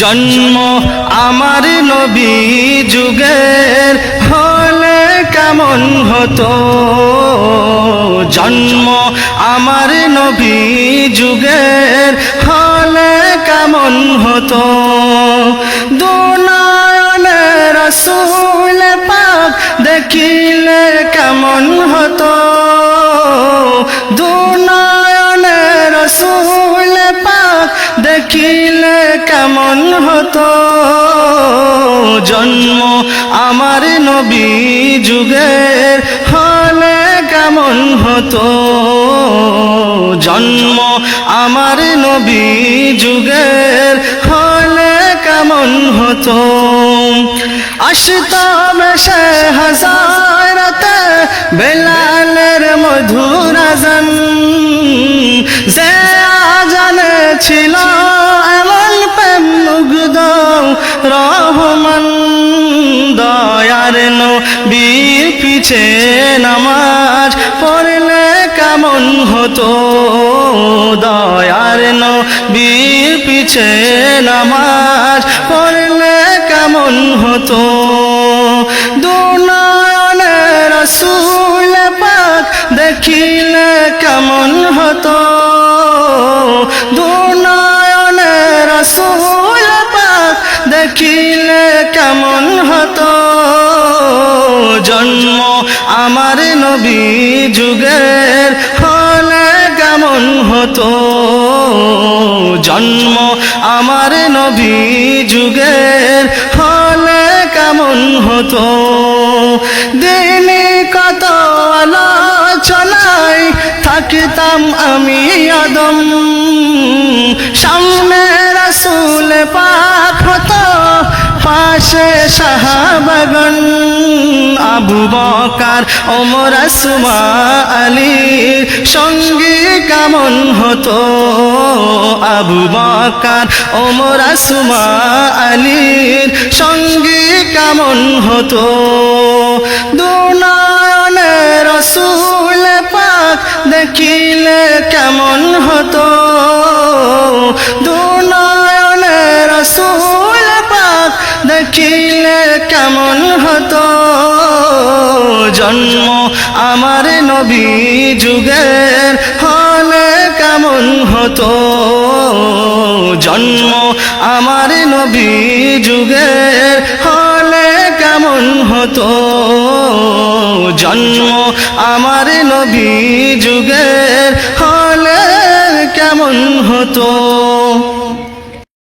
জন্ম আমার নবী যুগের হলে কেমন হতো, জন্ম আমার নবী যুগের হলে কেমন হতো। দুনয়নে রাসূল পাক দেখিলে কেমন হতো, দুনয়নে রাসূল পাক দেখিলে কেমন হতো। জন্ম আমার নবী যুগের হলে কেমন হতো, জন্ম আমার নবী যুগের হলে কেমন হতো। আসতাম সে হাজারতে বেলালের মধুর আযান, যে আযানে ছিল এমন প্রেম মুগ্ধ রহমান। দয়ার নবীর পিছে নামাজ পড়লে কেমন হতো, দয়ার নবীর পিছে নামাজ পড়লে কেমন হতো। দুনয়নে রাসূল পাক দেখিলে কেমন হতো, দুনয়নে রাসূল পাক দেখিলে কেমন হতো। জন্ম আমার নবী যুগের হলে কেমন হতো, জন্ম আমার নবী যুগের হলে কেমন হতো। দিনে কত আলোচনায় থাকতাম আমি আদম, সামনে রাসূল পাক হতো পাশে সাহাবাগণ। আবু বকর ওমর উসমান আলীর সঙ্গী কেমন হতো, আবু বকর ওমর উসমান আলীর সঙ্গী কেমন হতো। দুনয়নে রাসূল পাক দেখিলে কেমন হতো, দুনয়নে রাসূল পাক দেখিলে কেমন হতো। জন্ম আমার নবী যুগের হলে কেমন হতো, জন্ম আমার নবী যুগের হলে কেমন হতো। জন্ম আমার নবী যুগের হলে কেমন হতো।